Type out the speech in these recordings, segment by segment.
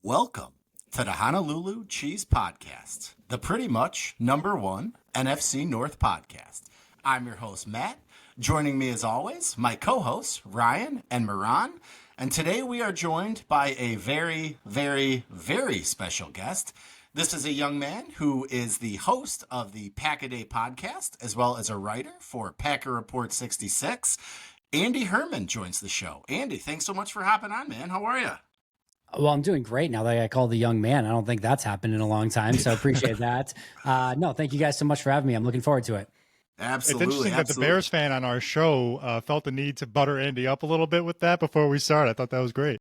Welcome to the Honolulu Cheese Podcast, the pretty much #1 NFC North podcast. I'm your host, Matt. Joining me as always, my co-hosts, Ryan and Miran. And today we are joined by a very, very, very special guest. This is a young man who is the host of the Pack-A-Day podcast, as well as a writer for Packer Report 66. Andy Herman joins the show. Andy, thanks so much for hopping on, man. How are you? Well, I'm doing great now that I called the young man. I don't think that's happened in a long time, so I appreciate that. No, thank you guys so much for having me. I'm looking forward to it. Absolutely. It's interesting that the Bears fan on our show felt the need to butter Andy up a little bit with that before we started. I thought that was great.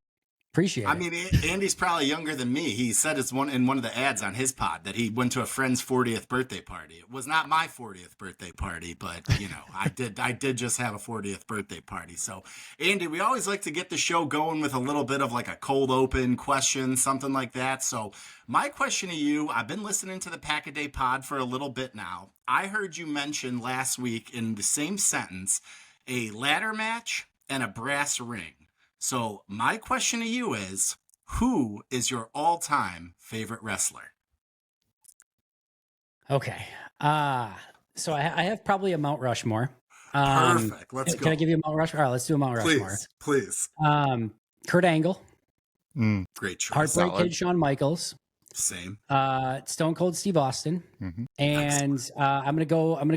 Appreciate it. I mean, Andy's probably younger than me. He said in one of the ads on his pod that he went to a friend's 40th birthday party. It was not my 40th birthday party, but you know, I did just have a 40th birthday party. So, Andy, we always like to get the show going with a little bit of like a cold open question, something like that. So, my question to you, I've been listening to the Pack-A-Day pod for a little bit now. I heard you mention last week in the same sentence a ladder match and a brass ring. So my question to you is, who is your all-time favorite wrestler? Okay. So I have probably a Mount Rushmore. Perfect. Let's go. Can I give you a Mount Rushmore? All right, let's do a Mount Rushmore. Please. Kurt Angle. Great choice. Heartbreak Kid Shawn Michaels. Same. Stone Cold Steve Austin. And I'm gonna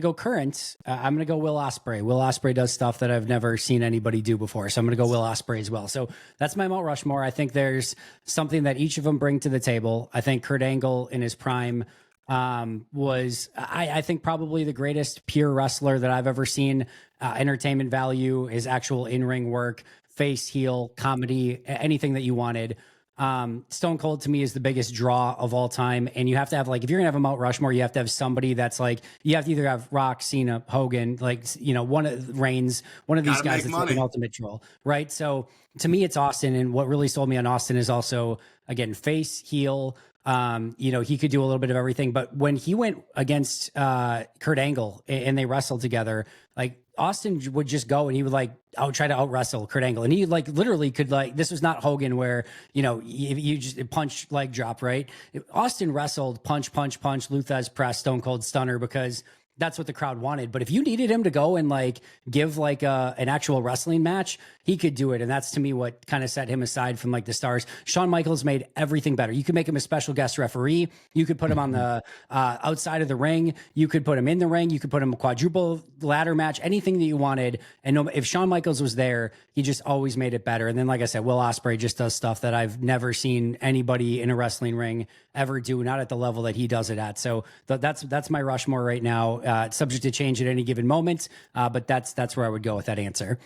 go current. I'm gonna go Will Ospreay. Will Ospreay does stuff that I've never seen anybody do before, so I'm gonna go Will Ospreay as well. So that's my Mount Rushmore. I think there's something that each of them bring to the table. I think Kurt Angle in his prime was I think probably the greatest pure wrestler that I've ever seen. Entertainment value, his actual in-ring work, face, heel, comedy, anything that you wanted. Stone Cold to me is the biggest draw of all time. And you have to have, like, if you're gonna have a Mount Rushmore, you have to have somebody that's like, you have to either have Rock, Cena, Hogan, like, you know, one of Reigns, one of these guys that's like an ultimate troll, right? So to me, it's Austin. And what really sold me on Austin is also, again, face, heel. You know, he could do a little bit of everything. But when he went against Kurt Angle and they wrestled together, like, Austin would just go and he would like try to out wrestle Kurt Angle, and he like literally could, like, this was not Hogan where, you know, you just punch, leg drop, right? Austin wrestled punch, Luthez press, Stone Cold stunner, because that's what the crowd wanted. But if you needed him to go and like give like an actual wrestling match, he could do it. And that's to me what kind of set him aside from like the stars. Shawn Michaels made everything better. You could make him a special guest referee. You could put him on the outside of the ring. You could put him in the ring. You could put him a quadruple ladder match, anything that you wanted. And no, if Shawn Michaels was there, he just always made it better. And then, like I said, Will Ospreay just does stuff that I've never seen anybody in a wrestling ring ever do, not at the level that he does it at. So that's my Rushmore right now. It's subject to change at any given moment, but that's where I would go with that answer.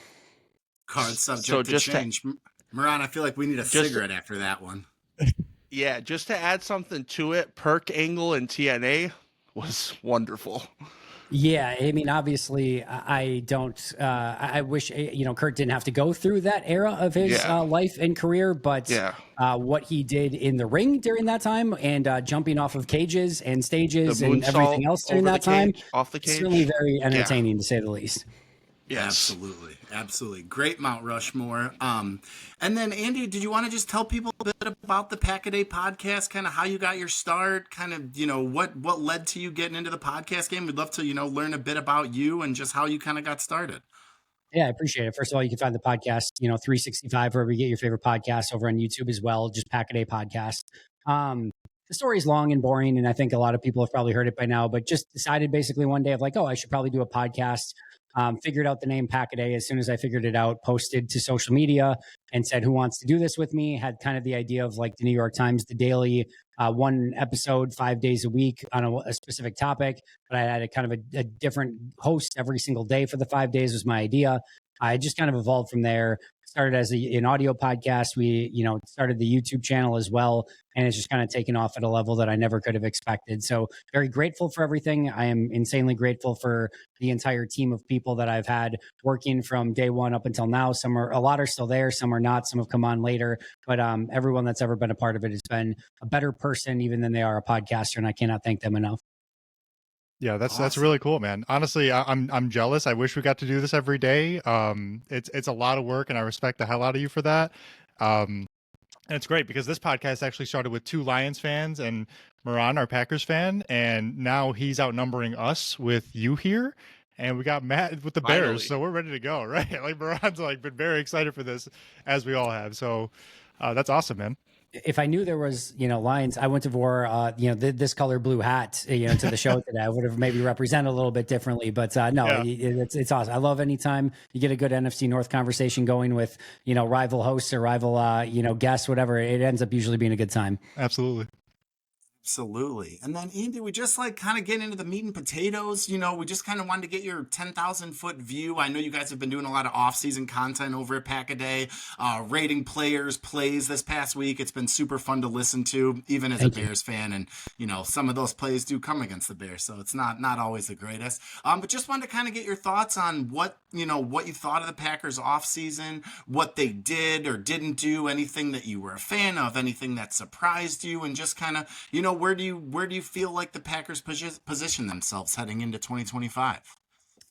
Card subject to change. Miran, I feel like we need a cigarette after that one. Yeah, just to add something to it, Perk Angle in TNA was wonderful. Yeah, I mean, obviously, I don't. I wish, you know, Kurt didn't have to go through that era of his life and career, but what he did in the ring during that time, and jumping off of cages and stages and everything else during that time, off the cage, certainly very entertaining to say the least. Yes. Absolutely. Great Mount Rushmore. And then, Andy, did you want to just tell people a bit about the Pack-A-Day podcast, kind of how you got your start, kind of, you know, what led to you getting into the podcast game? We'd love to, you know, learn a bit about you and just how you kind of got started. Yeah, I appreciate it. First of all, you can find the podcast, you know, 365, wherever you get your favorite podcasts, over on YouTube as well, just Pack-A-Day podcast. The story is long and boring, and I think a lot of people have probably heard it by now, but just decided basically one day of like, oh, I should probably do a podcast. Figured out the name Pack-A-Day as soon as I figured it out, posted to social media and said, who wants to do this with me? Had kind of the idea of like the New York Times, the daily, one episode, 5 days a week on a specific topic. But I had a kind of a different host every single day for the 5 days was my idea. I just kind of evolved from there. Started as an audio podcast. We, you know, started the YouTube channel as well. And it's just kind of taken off at a level that I never could have expected. So very grateful for everything. I am insanely grateful for the entire team of people that I've had working from day one up until now. A lot are still there. Some are not. Some have come on later. But everyone that's ever been a part of it has been a better person even than they are a podcaster. And I cannot thank them enough. Yeah, that's really cool, man. Honestly, I'm jealous. I wish we got to do this every day. It's a lot of work, and I respect the hell out of you for that. And it's great because this podcast actually started with 2 Lions fans and Miran, our Packers fan, and now he's outnumbering us with you here. And we got Matt with the Bears, Finally. so we're ready to go, right? Like Miran's like been very excited for this, as we all have. So that's awesome, man. If I knew there was, Lions, I wouldn't have wore, this color blue hat, to the show today. I would have maybe represented a little bit differently, but no, Yeah. it's awesome. I love anytime you get a good NFC North conversation going with, rival hosts or rival, guests, whatever. It ends up usually being a good time. Absolutely. Absolutely. And then, Andy, we just like kind of get into the meat and potatoes. We just kind of wanted to get your 10,000 foot view. I know you guys have been doing a lot of off-season content over at Pack-A-Day, rating players, plays this past week. It's been super fun to listen to, even as a Bears fan. And, some of those plays do come against the Bears, so it's not always the greatest. But just wanted to kind of get your thoughts on what you thought of the Packers off-season, what they did or didn't do, anything that you were a fan of, anything that surprised you, and just kind of, where do you feel like the Packers position themselves heading into 2025?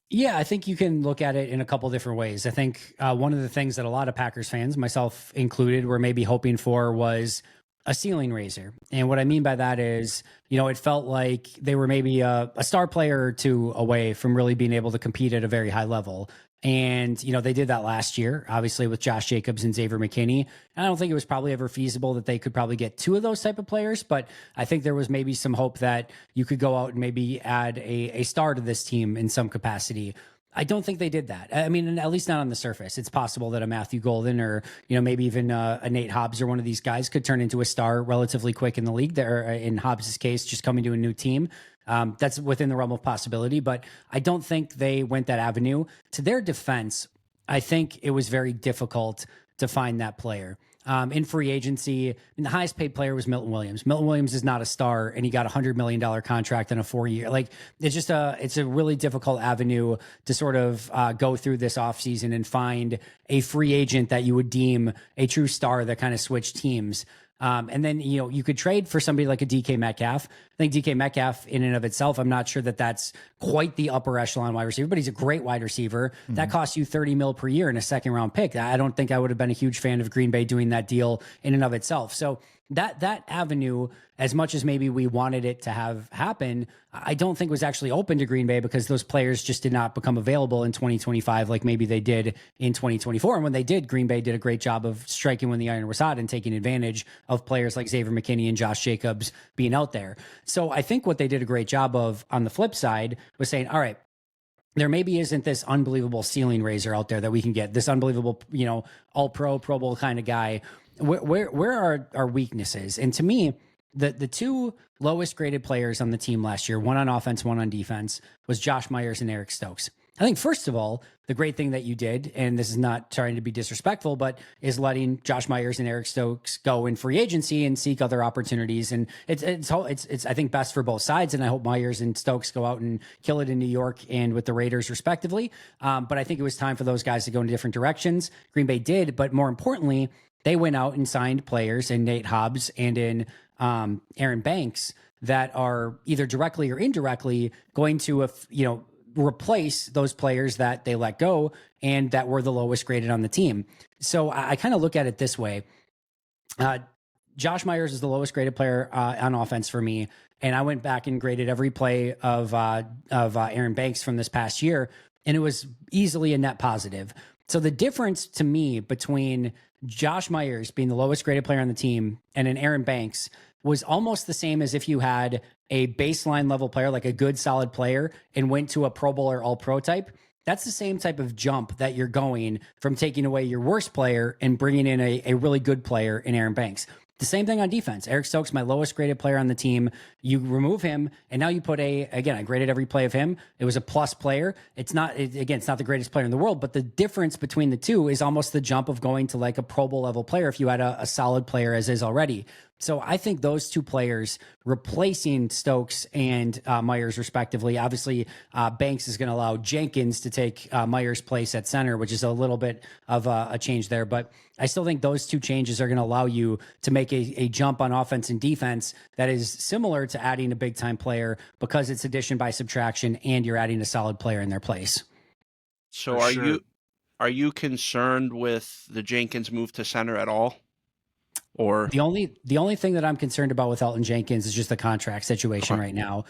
Yeah, I think you can look at it in a couple different ways. I think one of the things that a lot of Packers fans, myself included, were maybe hoping for was a ceiling raiser. And what I mean by that is, it felt like they were maybe a star player or two away from really being able to compete at a very high level. And, they did that last year, obviously with Josh Jacobs and Xavier McKinney. And I don't think it was probably ever feasible that they could probably get 2 of those type of players, but I think there was maybe some hope that you could go out and maybe add a star to this team in some capacity. I don't think they did that. I mean, at least not on the surface. It's possible that a Matthew Golden or, maybe even a Nate Hobbs or one of these guys could turn into a star relatively quick in the league. There, in Hobbs' case, just coming to a new team. That's within the realm of possibility, but I don't think they went that avenue. To their defense, I think it was very difficult to find that player. In free agency, the highest paid player was Milton Williams. Milton Williams is not a star, and he got $100 million contract in a 4-year. Like, it's a really difficult avenue to sort of go through this offseason and find a free agent that you would deem a true star that kind of switched teams. And then, you could trade for somebody like a DK Metcalf. I think DK Metcalf in and of itself, I'm not sure that that's quite the upper echelon wide receiver, but he's a great wide receiver. Mm-hmm. That costs you $30 million per year in a 2nd round pick. I don't think I would have been a huge fan of Green Bay doing that deal in and of itself. So that avenue, as much as maybe we wanted it to have happen, I don't think was actually open to Green Bay because those players just did not become available in 2025 like maybe they did in 2024. And when they did, Green Bay did a great job of striking when the iron was hot and taking advantage of players like Xavier McKinney and Josh Jacobs being out there. So I think what they did a great job of on the flip side was saying, all right, there maybe isn't this unbelievable ceiling raiser out there that we can get, this unbelievable, all Pro Bowl kind of guy. Where are our weaknesses? And to me, the 2 lowest graded players on the team last year, one on offense, one on defense, was Josh Myers and Eric Stokes. I think, first of all, the great thing that you did, and this is not trying to be disrespectful, but is letting Josh Myers and Eric Stokes go in free agency and seek other opportunities. And it's I think, best for both sides. And I hope Myers and Stokes go out and kill it in New York and with the Raiders respectively. But I think it was time for those guys to go in different directions. Green Bay did, but more importantly, they went out and signed players in Nate Hobbs and in Aaron Banks that are either directly or indirectly going to, replace those players that they let go and that were the lowest graded on the team. So I kind of look at it this way. Josh Myers is the lowest graded player on offense for me. And I went back and graded every play of Aaron Banks from this past year, and it was easily a net positive. So the difference to me between Josh Myers being the lowest graded player on the team and an Aaron Banks was almost the same as if you had a baseline level player, like a good solid player, and went to a Pro Bowl or All Pro type. That's the same type of jump that you're going from taking away your worst player and bringing in a really good player in Aaron Banks. The same thing on defense. Eric Stokes, my lowest graded player on the team. You remove him, and now you put I graded every play of him. It was a plus player. It's not the greatest player in the world, but the difference between the two is almost the jump of going to like a Pro Bowl level player if you had a solid player as is already. So I think those 2 players replacing Stokes and Myers respectively. Obviously, Banks is going to allow Jenkins to take Myers' place at center, which is a little bit of a change there. But I still think those 2 changes are going to allow you to make a jump on offense and defense that is similar to adding a big-time player because it's addition by subtraction and you're adding a solid player in their place. So are you concerned with the Jenkins move to center at all? Or The only thing that I'm concerned about with Elton Jenkins is just the contract situation right now.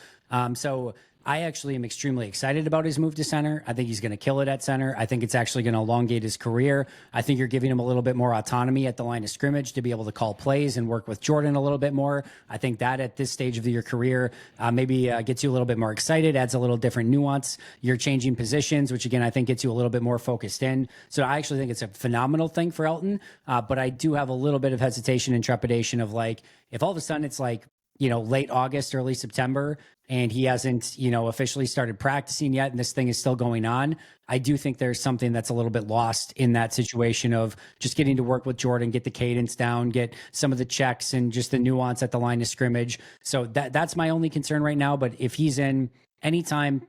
So I actually am extremely excited about his move to center. I think he's going to kill it at center. I think it's actually going to elongate his career. I think you're giving him a little bit more autonomy at the line of scrimmage to be able to call plays and work with Jordan a little bit more. I think that at this stage of your career maybe gets you a little bit more excited, adds a little different nuance. You're changing positions, which again, I think gets you a little bit more focused in. So I actually think it's a phenomenal thing for Elton. But I do have a little bit of hesitation and trepidation of like, if all of a sudden it's like, late August, early September, and he hasn't, officially started practicing yet, and this thing is still going on, I do think there's something that's a little bit lost in that situation of just getting to work with Jordan, get the cadence down, get some of the checks and just the nuance at the line of scrimmage. So that's my only concern right now. But if he's in anytime,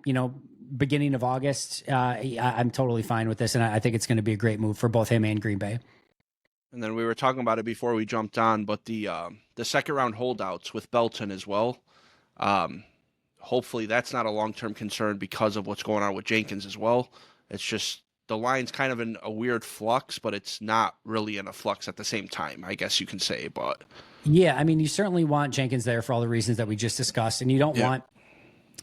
beginning of August, I'm totally fine with this. And I think it's going to be a great move for both him and Green Bay. And then we were talking about it before we jumped on, but the second round holdouts with Belton as well. Hopefully that's not a long-term concern because of what's going on with Jenkins as well. It's just the line's kind of in a weird flux, but it's not really in a flux at the same time, I guess you can say. But yeah, I mean, you certainly want Jenkins there for all the reasons that we just discussed, and you don't want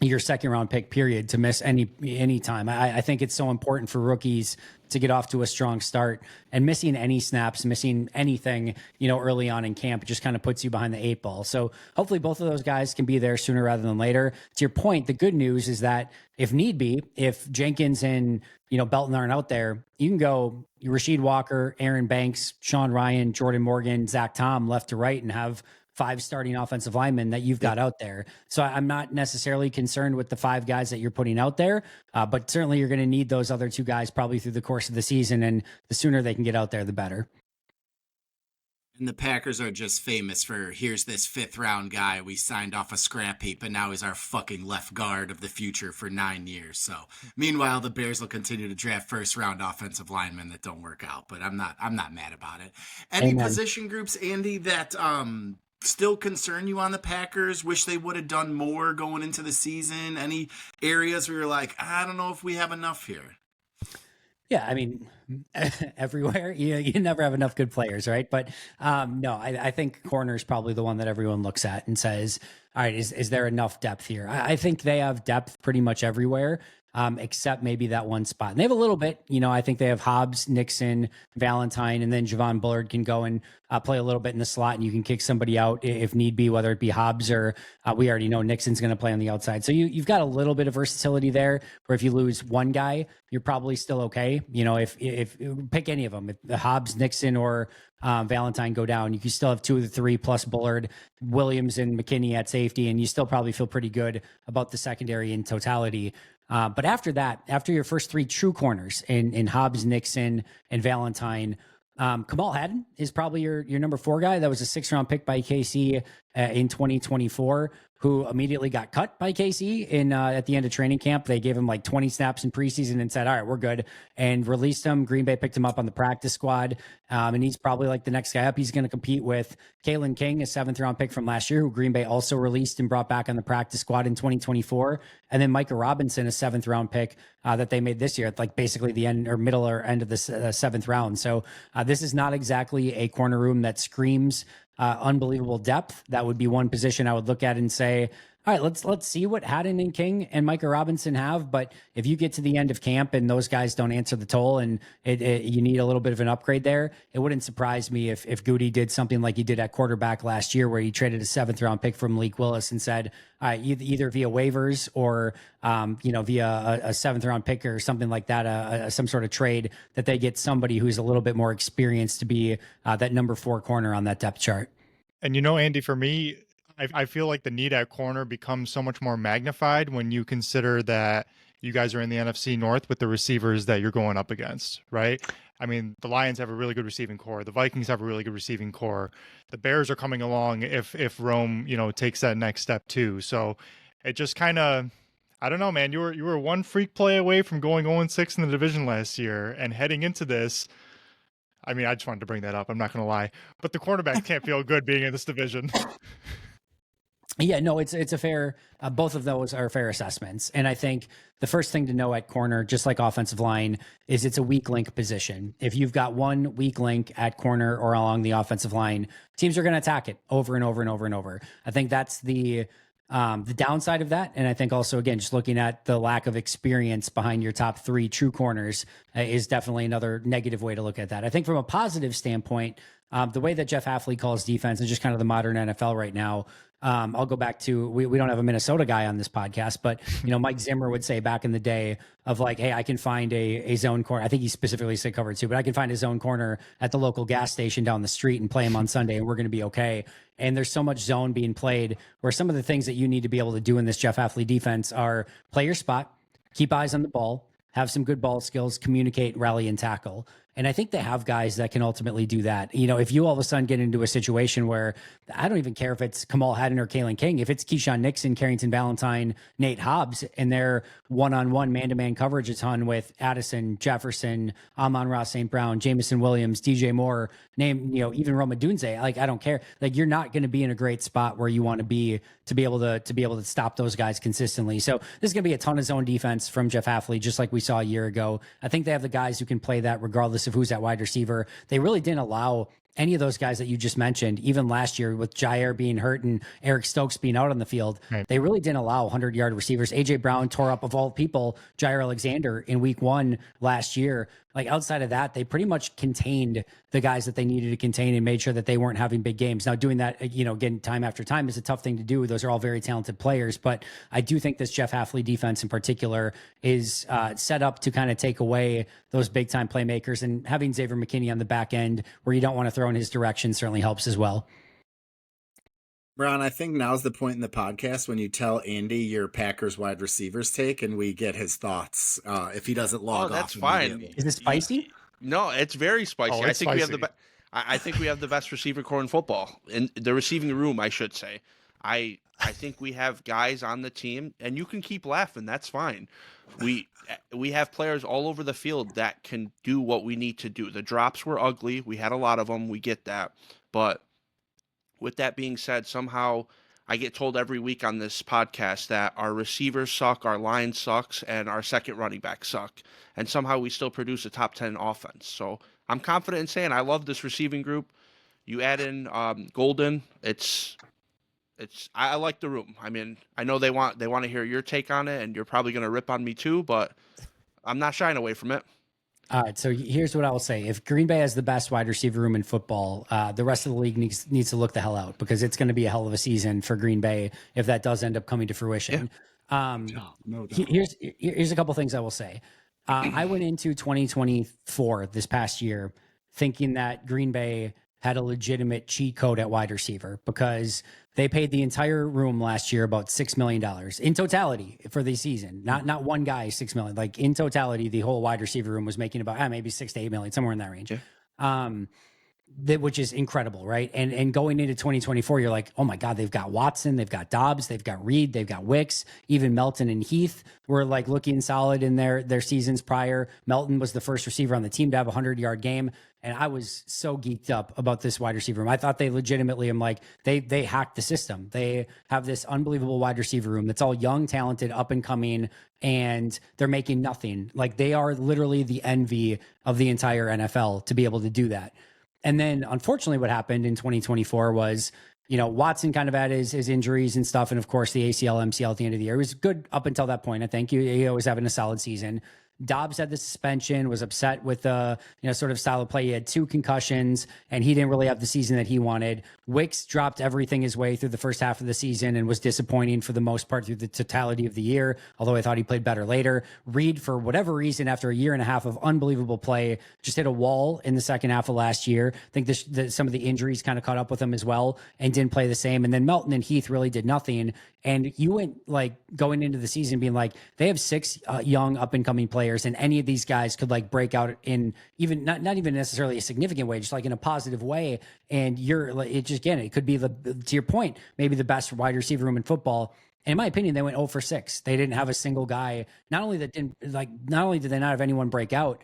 your second round pick period to miss any time. I think it's so important for rookies to get off to a strong start, and missing any snaps, missing anything, early on in camp, just kind of puts you behind the eight ball. So hopefully both of those guys can be there sooner rather than later. To your point, the good news is that if need be, if Jenkins and, Belton aren't out there, you can go Rasheed Walker, Aaron Banks, Sean Ryan, Jordan Morgan, Zach Tom left to right and have 5 starting offensive linemen that you've got out there. So I'm not necessarily concerned with the 5 guys that you're putting out there, but certainly you're going to need those other 2 guys probably through the course of the season, and the sooner they can get out there, the better. And the Packers are just famous for, here's this 5th round guy we signed off a scrap heap, and now he's our fucking left guard of the future for 9 years. So meanwhile, the Bears will continue to draft 1st round offensive linemen that don't work out, but I'm not mad about it. Any position groups, Andy, that still concern you on the Packers? Wish they would have done more going into the season? Any areas where you're like, I don't know if we have enough here? Yeah, I mean, everywhere you never have enough good players, right? But no, I think corner is probably the one that everyone looks at and says, all right, is there enough depth here? I think they have depth pretty much everywhere. Except maybe that one spot. And they have a little bit, I think they have Hobbs, Nixon, Valentine, and then Javon Bullard can go and play a little bit in the slot, and you can kick somebody out if need be, whether it be Hobbs or we already know Nixon's going to play on the outside. So you've got a little bit of versatility there, where if you lose one guy, you're probably still okay. If pick any of them, if the Hobbs, Nixon, or Valentine go down, you can still have 2 of the 3 plus Bullard, Williams, and McKinney at safety, and you still probably feel pretty good about the secondary in totality. But after that, after your first 3 true corners in Hobbs, Nixon, and Valentine, Kamal Haddon is probably your number 4 guy. That was a 6th round pick by KC in 2024, who immediately got cut by KC in at the end of training camp. They gave him like 20 snaps in preseason and said, all right, we're good, and released him. Green Bay picked him up on the practice squad, and he's probably like the next guy up. He's going to compete with Kalen King, a 7th round pick from last year, who Green Bay also released and brought back on the practice squad in 2024. And then Micah Robinson, a 7th round pick that they made this year at like basically the end or middle or end of the 7th round. So this is not exactly a corner room that screams unbelievable depth. That would be one position I would look at and say, all right, let's see what Haddon and King and Micah Robinson have. But if you get to the end of camp and those guys don't answer the toll, and you need a little bit of an upgrade there, it wouldn't surprise me if Goody did something like he did at quarterback last year, where he traded a 7th round pick from Malik Willis and said, all right, either via waivers or via a 7th round pick or something like that, some sort of trade, that they get somebody who's a little bit more experienced to be that number 4 corner on that depth chart. And Andy, for me, I feel like the need at corner becomes so much more magnified when you consider that you guys are in the NFC North with the receivers that you're going up against, right? I mean, the Lions have a really good receiving core. The Vikings have a really good receiving core. The Bears are coming along if Rome, takes that next step too. So it just kind of, I don't know, man. You were one freak play away from going 0-6 in the division last year, and heading into this, I mean, I just wanted to bring that up. I'm not going to lie, but the cornerbacks can't feel good being in this division. Yeah, no, it's a fair. Both of those are fair assessments, and I think the first thing to know at corner, just like offensive line, is it's a weak link position. If you've got one weak link at corner or along the offensive line, teams are going to attack it over and over and over and over. I think that's the downside of that, and I think also again, just looking at the lack of experience behind your top three true corners is definitely another negative way to look at that. I think from a positive standpoint, the way that Jeff Hafley calls defense is just kind of the modern NFL right now. I'll go back to we don't have a Minnesota guy on this podcast, but Mike Zimmer would say back in the day of like, hey, I can find a zone corner. I think he specifically said cover two, but I can find a zone corner at the local gas station down the street and play him on Sunday, and we're going to be okay. And there's so much zone being played where some of the things that you need to be able to do in this Jeff Hafley defense are play your spot, keep eyes on the ball, have some good ball skills, communicate, rally, and tackle. And I think they have guys that can ultimately do that. If you all of a sudden get into a situation where I don't even care if it's Kamal Haddon or Kalen King, if it's Keyshawn Nixon, Carrington Valentine, Nate Hobbs, and they're one-on-one man-to-man coverage a ton with Addison, Jefferson, Amon-Ra St. Brown, Jamison Williams, DJ Moore, even Roma Dunze, like, I don't care. Like, you're not going to be in a great spot where you want to be able to stop those guys consistently. So this is going to be a ton of zone defense from Jeff Hafley, just like we saw a year ago. I think they have the guys who can play that regardless of who's at wide receiver. They really didn't allow any of those guys that you just mentioned, even last year with Jair being hurt and Eric Stokes being out on the field. Right. They really didn't allow 100-yard receivers. AJ Brown tore up, of all people, Jair Alexander in week 1 last year. Like, outside of that, they pretty much contained the guys that they needed to contain and made sure that they weren't having big games. Now, doing that, again, time after time is a tough thing to do. Those are all very talented players, but I do think this Jeff Hafley defense in particular is set up to kind of take away those big time playmakers, and having Xavier McKinney on the back end where you don't want to throw in his direction certainly helps as well. Ron, I think now's the point in the podcast when you tell Andy your Packers wide receivers take, and we get his thoughts if he doesn't log off. That's fine. Is this spicy? No, it's very spicy. I think spicy. I think we have the best receiver core in football, in the receiving room, I should say. I think we have guys on the team, and you can keep laughing. That's fine. We have players all over the field that can do what we need to do. The drops were ugly. We had a lot of them. We get that, but with that being said, somehow I get told every week on this podcast that our receivers suck, our line sucks, and our second running back suck. And somehow we still produce a top 10 offense. So I'm confident in saying I love this receiving group. You add in Golden, I like the room. I mean, I know they want to hear your take on it, and you're probably going to rip on me too, but I'm not shying away from it. All right, so here's what I will say. If Green Bay has the best wide receiver room in football, the rest of the league needs to look the hell out, because it's going to be a hell of a season for Green Bay if that does end up coming to fruition. Yeah. No doubt. Here's a couple things I will say. I went into 2024 this past year thinking that Green Bay had a legitimate cheat code at wide receiver, because they paid the entire room last year about $6 million in totality for the season. Not one guy, $6 million. Like, in totality, the whole wide receiver room was making about maybe $6 to $8 million, somewhere in that range. Yeah. Which is incredible, right? And going into 2024, you're like, oh my God, they've got Watson, they've got Dobbs, they've got Reed, they've got Wicks, even Melton and Heath were like looking solid in their seasons prior. Melton was the first receiver on the team to have a 100-yard game. And I was so geeked up about this wide receiver room. I thought they legitimately, they hacked the system. They have this unbelievable wide receiver room that's all young, talented, up and coming, and they're making nothing. Like, they are literally the envy of the entire NFL to be able to do that. And then, unfortunately, what happened in 2024 was, Watson kind of had his injuries and stuff. And of course, the ACL, MCL at the end of the year. It was good up until that point. I think he was having a solid season. Dobbs had the suspension, was upset with the sort of style of play. He had 2 concussions, and he didn't really have the season that he wanted. Wicks dropped everything his way through the first half of the season and was disappointing for the most part through the totality of the year, although I thought he played better later. Reed, for whatever reason, after a year and a half of unbelievable play, just hit a wall in the second half of last year. I think some of the injuries kind of caught up with him as well and didn't play the same. And then Melton and Heath really did nothing. And you went going into the season being like, they have 6 young up and coming players, and any of these guys could break out in even not even necessarily a significant way, just in a positive way. And it could be to your point, maybe the best wide receiver room in football. And in my opinion, they went 0 for 6. They didn't have a single guy. Not only did they not have anyone break out,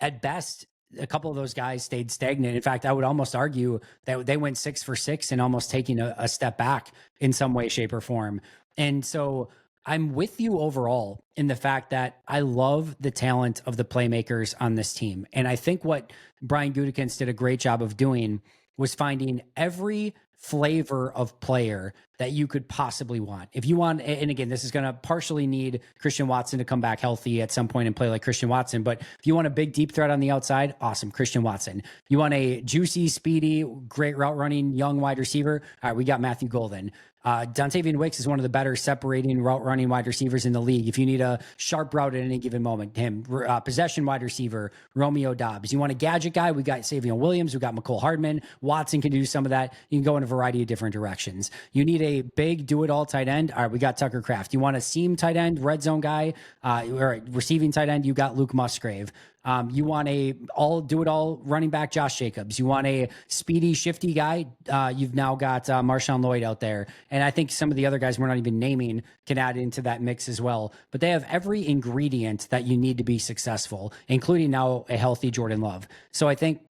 at best, a couple of those guys stayed stagnant. In fact, I would almost argue that they went 6 for 6 and almost taking a step back in some way, shape, or form. And so I'm with you overall in the fact that I love the talent of the playmakers on this team. And I think what Brian Gutekunst did a great job of doing was finding every flavor of player that you could possibly want. If you want, and again, this is going to partially need Christian Watson to come back healthy at some point and play like Christian Watson. But if you want a big, deep threat on the outside, awesome, Christian Watson. You want a juicy, speedy, great route running, young wide receiver? All right, we got Matthew Golden. Dontavian Wicks is one of the better separating route running wide receivers in the league. If you need a sharp route at any given moment, him. Possession wide receiver, Romeo Dobbs. You want a gadget guy? We got Savion Williams. We got McCole Hardman. Watson can do some of that. You can go in a variety of different directions. You need a big do-it-all tight end. All right, we got Tucker Kraft. You want a seam tight end, red zone guy, or receiving tight end? You got Luke Musgrave. You want a do-it-all running back, Josh Jacobs. You want a speedy, shifty guy. You've now got Marshawn Lloyd out there. And I think some of the other guys we're not even naming can add into that mix as well. But they have every ingredient that you need to be successful, including now a healthy Jordan Love. So I think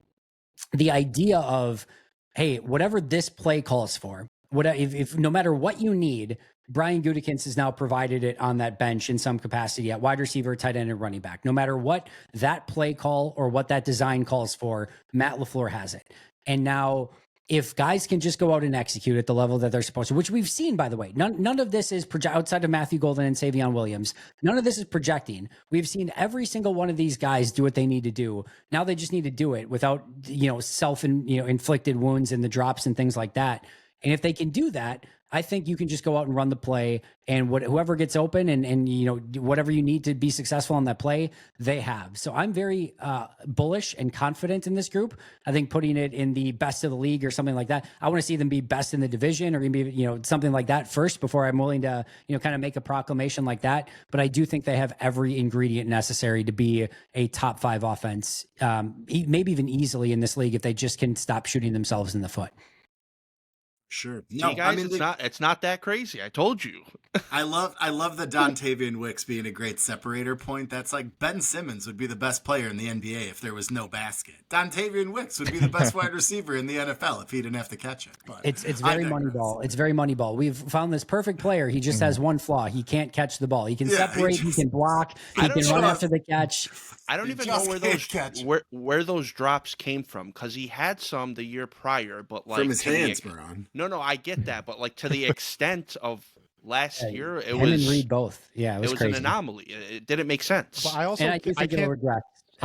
the idea of, hey, whatever this play calls for, if no matter what you need, Brian Gutekunst has now provided it on that bench in some capacity at wide receiver, tight end, and running back. No matter what that play call or what that design calls for, Matt LaFleur has it. And now if guys can just go out and execute at the level that they're supposed to, which we've seen, by the way, none of this is outside of Matthew Golden and Savion Williams. None of this is projecting. We've seen every single one of these guys do what they need to do. Now they just need to do it without, inflicted wounds and the drops and things like that. And if they can do that, I think you can just go out and run the play, and whoever gets open and whatever you need to be successful on that play, they have. So I'm very bullish and confident in this group. I think putting it in the best of the league or something like that, I want to see them be best in the division or maybe something like that first before I'm willing to kind of make a proclamation like that. But I do think they have every ingredient necessary to be a top 5 offense, maybe even easily in this league if they just can stop shooting themselves in the foot. Sure. No, see, guys, it's not that crazy. I told you. I love the Dontavian Wicks being a great separator point. That's like Ben Simmons would be the best player in the NBA if there was no basket. Dontavian Wicks would be the best wide receiver in the NFL if he didn't have to catch it. But it's very Moneyball. It's very Moneyball. We've found this perfect player. He just has one flaw. He can't catch the ball. He can separate. He can block. He can run after the catch. I don't even know where those drops came from, because he had some the year prior, but like from his hands, Miran. No, I get that, but like to the extent of last year, it him was and Reed both. Yeah, it was crazy. An anomaly. It didn't make sense. But I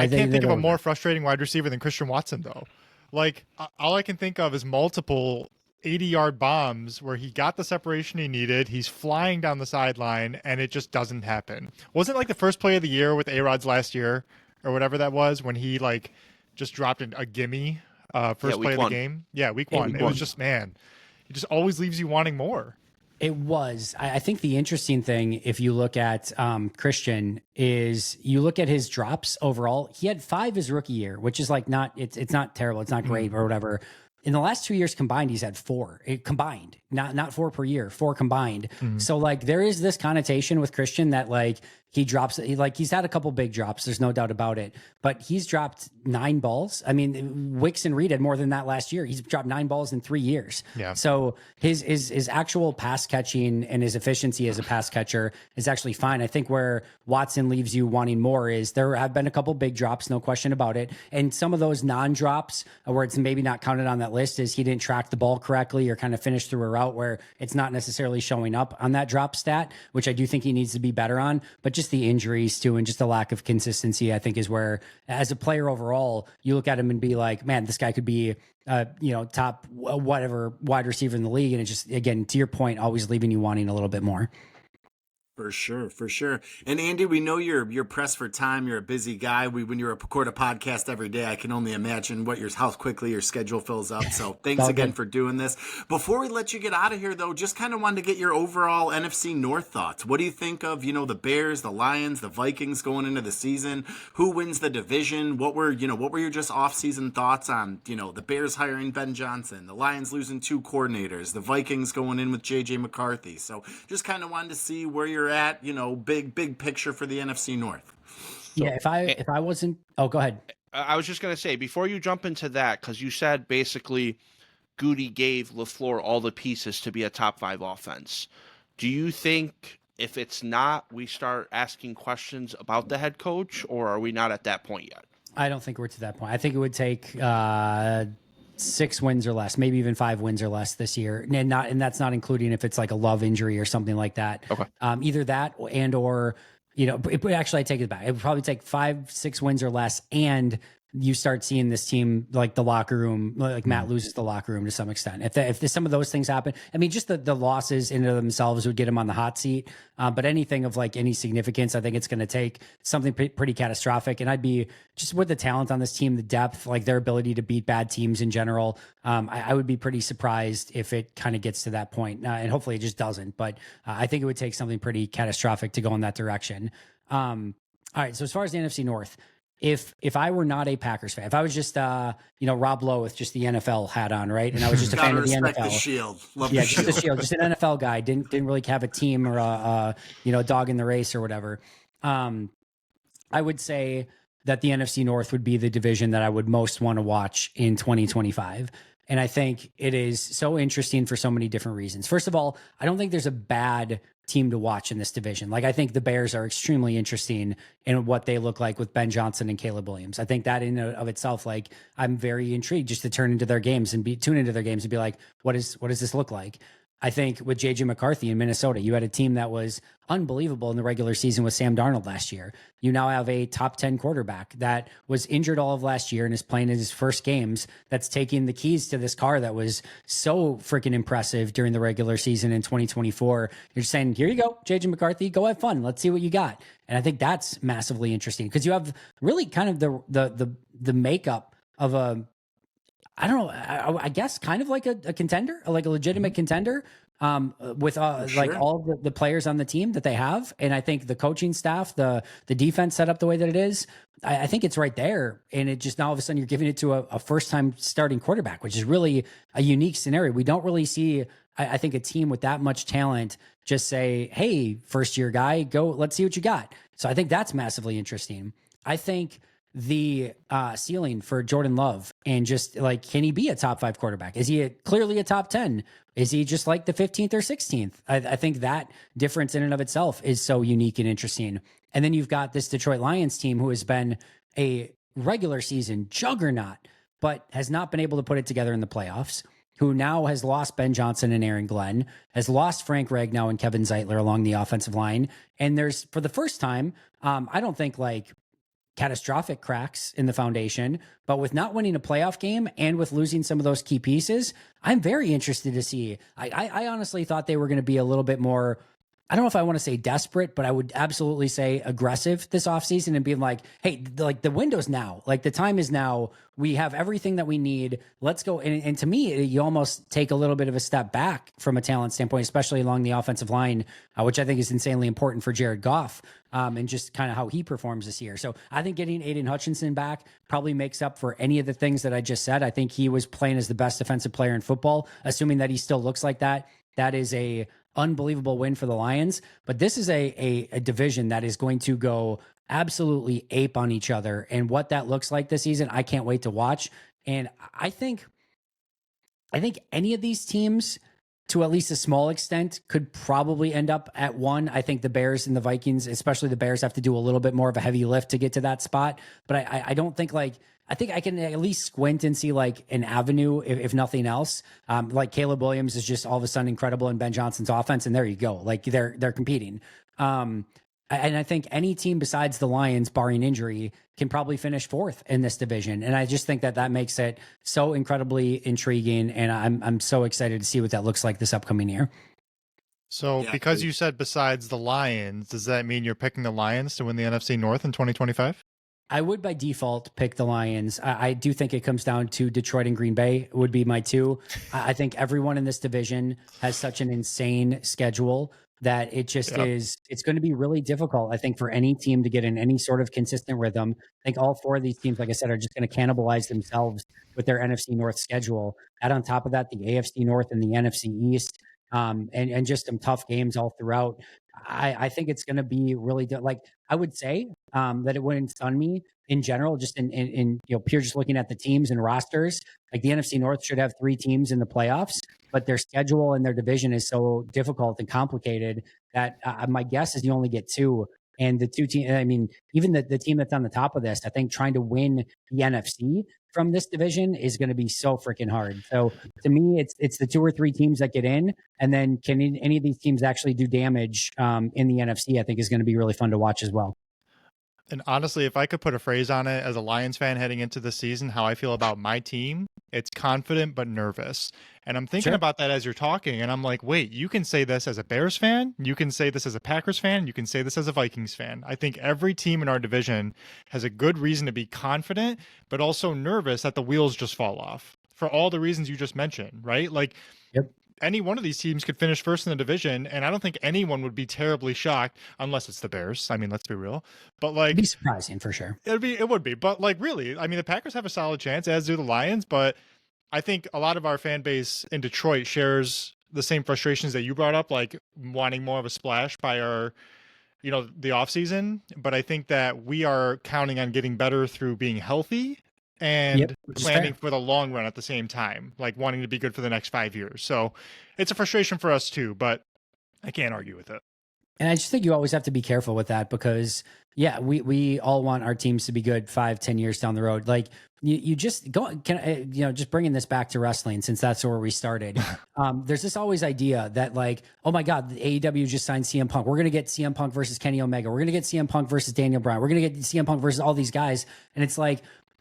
can't think of a more frustrating wide receiver than Christian Watson, though. Like, all I can think of is multiple 80-yard bombs where he got the separation he needed. He's flying down the sideline, and it just doesn't happen. Wasn't it like the first play of the year with A-Rod's last year or whatever that was when he like just dropped a gimme first play of the game? Yeah, week one. It was just, man, it just always leaves you wanting more. It was. I think the interesting thing, if you look at Christian, is you look at his drops overall. He had 5 his rookie year, which is like it's not terrible. It's not great or whatever. In the last 2 years combined, he's had 4 combined, not 4 per year, 4 combined. So like there is this connotation with Christian that like he drops, he's had a couple big drops. There's no doubt about it, but he's dropped 9 balls. I mean, Wicks and Reed had more than that last year. He's dropped 9 balls in 3 years. Yeah. So his actual pass catching and his efficiency as a pass catcher is actually fine. I think where Watson leaves you wanting more is there have been a couple big drops, no question about it. And some of those non-drops where it's maybe not counted on that list is he didn't track the ball correctly or kind of finish through a route where it's not necessarily showing up on that drop stat, which I do think he needs to be better on. But just the injuries too, and just the lack of consistency, I think is where, as a player overall, you look at him and be like, man, this guy could be, top whatever wide receiver in the league. And it just, again, to your point, always leaving you wanting a little bit more. For sure. And Andy, we know you're pressed for time. You're a busy guy. When you record a podcast every day, I can only imagine how quickly your schedule fills up. So thanks again for doing this. Before we let you get out of here, though, just kind of wanted to get your overall NFC North thoughts. What do you think of, the Bears, the Lions, the Vikings going into the season? Who wins the division? What were your just offseason thoughts on, the Bears hiring Ben Johnson, the Lions losing 2 coordinators, the Vikings going in with JJ McCarthy? So just kind of wanted to see where you're at, big picture for the NFC North. So, yeah, if I wasn't, go ahead. I was just going to say, before you jump into that, because you said basically Goody gave LaFleur all the pieces to be a top 5 offense. Do you think if it's not, we start asking questions about the head coach, or are we not at that point yet? I don't think we're to that point. I think it would take 6 wins or less, maybe even 5 wins or less this year, and that's not including if it's like a Love injury or something like that. Okay. Either that or actually I take it back. It would probably take 5-6 wins or less, and you start seeing this team, like the locker room, like Matt loses the locker room to some extent. If some of those things happen, I mean, just the losses in themselves would get him on the hot seat. But anything of like any significance, I think it's going to take something pretty catastrophic. And I'd be just with the talent on this team, the depth, like their ability to beat bad teams in general. I would be pretty surprised if it kind of gets to that point. And hopefully it just doesn't. But I think it would take something pretty catastrophic to go in that direction. All right. So as far as the NFC North, if I were not a Packers fan, if I was just Rob Lowe with just the NFL hat on, right, and I was just a fan of the NFL, the shield, just the shield, just an NFL guy, didn't really have a team or a dog in the race or whatever. I would say that the NFC North would be the division that I would most want to watch in 2025. And I think it is so interesting for so many different reasons. First of all, I don't think there's a bad team to watch in this division. Like, I think the Bears are extremely interesting in what they look like with Ben Johnson and Caleb Williams. I think that in and of itself, like, I'm very intrigued just to tune into their games and be like, what does this look like? I think with JJ McCarthy in Minnesota, you had a team that was unbelievable in the regular season with Sam Darnold last year. You now have a top 10 quarterback that was injured all of last year and is playing in his first games. That's taking the keys to this car that was so freaking impressive during the regular season in 2024. You're just saying, here you go, JJ McCarthy, go have fun. Let's see what you got. And I think that's massively interesting because you have really kind of the makeup of a, I don't know, I guess kind of like a contender, like a legitimate contender, with like all the players on the team that they have. And I think the coaching staff, the defense set up the way that it is, I think it's right there. And it just, now all of a sudden you're giving it to a first time starting quarterback, which is really a unique scenario. We don't really see, I think, a team with that much talent just say, hey, first year guy, go, let's see what you got. So I think that's massively interesting. I think the ceiling for Jordan Love, and just like, can he be a top 5 quarterback? Is he clearly a top 10? Is he just like the 15th or 16th? I think that difference in and of itself is so unique and interesting. And then you've got this Detroit Lions team who has been a regular season juggernaut, but has not been able to put it together in the playoffs, who now has lost Ben Johnson and Aaron Glenn, has lost Frank Ragnow and Kevin Zeitler along the offensive line. And there's, for the first time, I don't think like catastrophic cracks in the foundation, but with not winning a playoff game and with losing some of those key pieces, I'm very interested to see. I honestly thought they were going to be a little bit more, I don't know if I want to say desperate, but I would absolutely say aggressive this offseason and being like, hey, like the window's now, like the time is now. We have everything that we need. Let's go. And to me, you almost take a little bit of a step back from a talent standpoint, especially along the offensive line, which I think is insanely important for Jared Goff, and just kind of how he performs this year. So I think getting Aiden Hutchinson back probably makes up for any of the things that I just said. I think he was playing as the best defensive player in football, assuming that he still looks like that. That is a unbelievable win for the Lions. But this is a division that is going to go absolutely ape on each other. And what that looks like this season, I can't wait to watch. And I think any of these teams, to at least a small extent, could probably end up at 1. I think the Bears and the Vikings, especially the Bears, have to do a little bit more of a heavy lift to get to that spot. But I don't think like, I think I can at least squint and see like an avenue, if nothing else. Like Caleb Williams is just all of a sudden incredible in Ben Johnson's offense, and there you go. Like they're competing. And I think any team besides the Lions, barring injury, can probably finish 4th in this division. And I just think that makes it so incredibly intriguing. And I'm so excited to see what that looks like this upcoming year. So because you said besides the Lions, does that mean you're picking the Lions to win the NFC North in 2025? I would by default pick the Lions. I do think it comes down to Detroit and Green Bay would be my 2. I think everyone in this division has such an insane schedule that it just is, it's going to be really difficult, I think, for any team to get in any sort of consistent rhythm. I think all 4 of these teams, like I said, are just going to cannibalize themselves with their NFC North schedule. Add on top of that, the AFC North and the NFC East, and just some tough games all throughout. I think it's going to be really like I would say that it wouldn't stun me in general, just in pure just looking at the teams and rosters. Like the NFC North should have 3 teams in the playoffs, but their schedule and their division is so difficult and complicated that my guess is you only get 2. And the 2 teams, I mean, even the team that's on the top of this, I think trying to win the NFC from this division is going to be so freaking hard. So to me, it's the 2 or 3 teams that get in, and then can any of these teams actually do damage in the NFC? I think is going to be really fun to watch as well. And honestly, if I could put a phrase on it as a Lions fan heading into the season, how I feel about my team, it's confident but nervous. And I'm thinking about that as you're talking, and I'm like, wait, you can say this as a Bears fan, you can say this as a Packers fan, you can say this as a Vikings fan. I think every team in our division has a good reason to be confident, but also nervous that the wheels just fall off for all the reasons you just mentioned, right? Like, any one of these teams could finish first in the division, and I don't think anyone would be terribly shocked unless it's the Bears. I mean, let's be real. But like, it'd be surprising for sure. It would be. But like, really, I mean, the Packers have a solid chance, as do the Lions. But I think a lot of our fan base in Detroit shares the same frustrations that you brought up, like wanting more of a splash by our, the offseason. But I think that we are counting on getting better through being healthy and planning for the long run at the same time, like wanting to be good for the next 5 years. So it's a frustration for us too, but I can't argue with it. And I just think you always have to be careful with that because, we all want our teams to be good 5-10 years down the road. Like you just go, just bringing this back to wrestling, since that's where we started. There's this always idea that like, oh my God, the AEW just signed CM Punk. We're going to get CM Punk versus Kenny Omega. We're going to get CM Punk versus Daniel Bryan. We're going to get CM Punk versus all these guys. And it's like,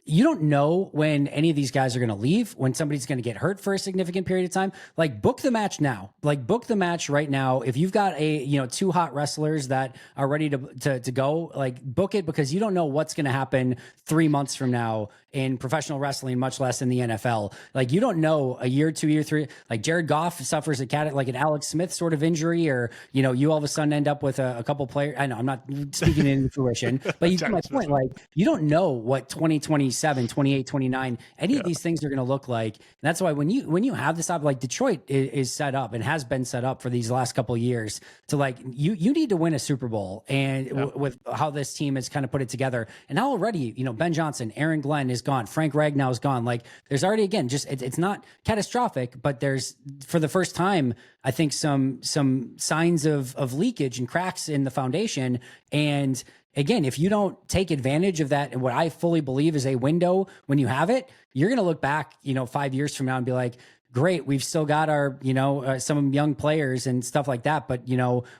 you don't know when any of these guys are going to leave, when somebody's going to get hurt for a significant period of time. Like, book the match now. Like, book the match right now. If you've got 2 hot wrestlers that are ready to go, like, book it, because you don't know what's going to happen 3 months from now in professional wrestling, much less in the NFL. Like, you don't know a year, 2 year, 3. Like, Jared Goff suffers like an Alex Smith sort of injury, or you all of a sudden end up with a couple players. I know I'm not speaking into fruition, but you get my point. Like, you don't know what 2027, 28, 29, any of these things are going to look like. And that's why when you have this up, like Detroit is set up and has been set up for these last couple of years to like, you need to win a Super Bowl, and with how this team has kind of put it together. And now already, Ben Johnson, Aaron Glenn is gone. Frank Ragnow is gone. Like, there's already, again, just it's not catastrophic, but there's, for the first time, I think some signs of leakage and cracks in the foundation. And again, if you don't take advantage of that, and what I fully believe is a window when you have it, you're going to look back, 5 years from now and be like, great, we've still got our, some young players and stuff like that. But,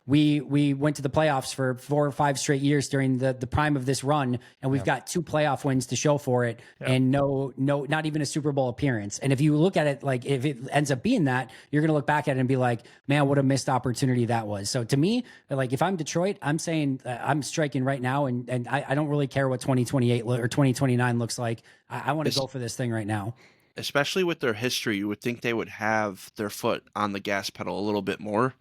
we went to the playoffs for 4 or 5 straight years during the prime of this run. And we've got 2 playoff wins to show for it. And no, not even a Super Bowl appearance. And if you look at it, like if it ends up being that, you're going to look back at it and be like, man, what a missed opportunity that was. So to me, like if I'm Detroit, I'm saying I'm striking right now. And I don't really care what 2028 or 2029 looks like. I want to go for this thing right now. Especially with their history, you would think they would have their foot on the gas pedal a little bit more.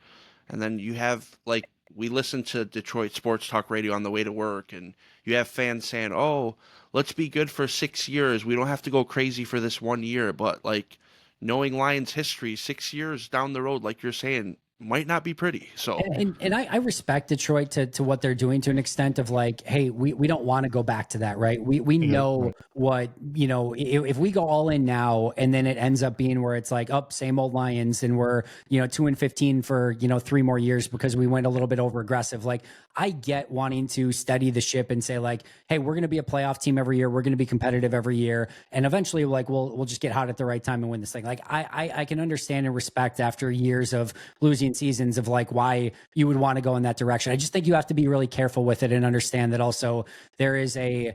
And then you have, like, we listen to Detroit sports talk radio on the way to work, and you have fans saying, oh, let's be good for 6 years. We don't have to go crazy for this 1 year. But, like, knowing Lions history, 6 years down the road, like you're saying, might not be pretty. So and I respect Detroit to what they're doing to an extent of like, hey, we don't want to go back to that, right? We know what, if we go all in now and then it ends up being where it's like, same old Lions, and we're 2-15 for 3 more years because we went a little bit over aggressive. Like, I get wanting to steady the ship and say like, hey, we're going to be a playoff team every year, we're going to be competitive every year, and eventually like we'll just get hot at the right time and win this thing. Like I can understand and respect after years of losing seasons of like why you would want to go in that direction. I just think you have to be really careful with it and understand that also there's a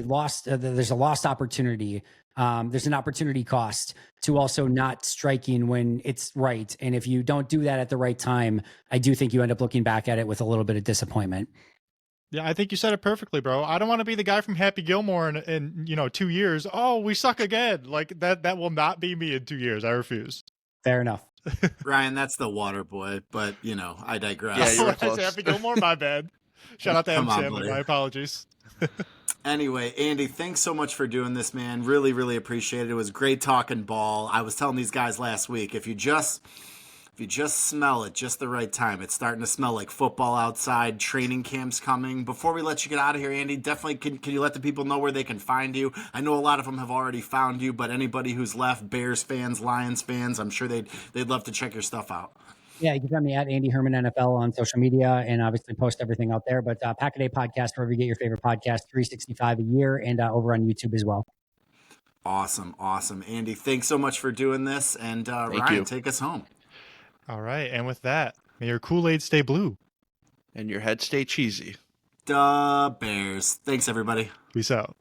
lost opportunity. There's an opportunity cost to also not striking when it's right. And if you don't do that at the right time, I do think you end up looking back at it with a little bit of disappointment. Yeah, I think you said it perfectly, bro. I don't want to be the guy from Happy Gilmore in 2 years. Oh, we suck again. Like that will not be me in 2 years. I refuse. Fair enough. Ryan, that's the water boy, but I digress. Yeah, you were close. Happy Gilmore, my bad. Shout out to M. Sandler. My apologies. Anyway, Andy, thanks so much for doing this, man. Really, really appreciate it. It was great talking ball. I was telling these guys last week, if you just If you just smell it just the right time, it's starting to smell like football outside, training camp's coming. Before we let you get out of here, Andy, definitely can you let the people know where they can find you? I know a lot of them have already found you, but anybody who's left, Bears fans, Lions fans, I'm sure they'd love to check your stuff out. Yeah, you can find me at Andy Herman NFL on social media, and obviously post everything out there. But Pack a Day Podcast, wherever you get your favorite podcast, 365 a year, and over on YouTube as well. Awesome. Andy, thanks so much for doing this. And Ryan, take us home. All right. And with that, may your Kool-Aid stay blue. And your head stay cheesy. Duh, Bears. Thanks, everybody. Peace out.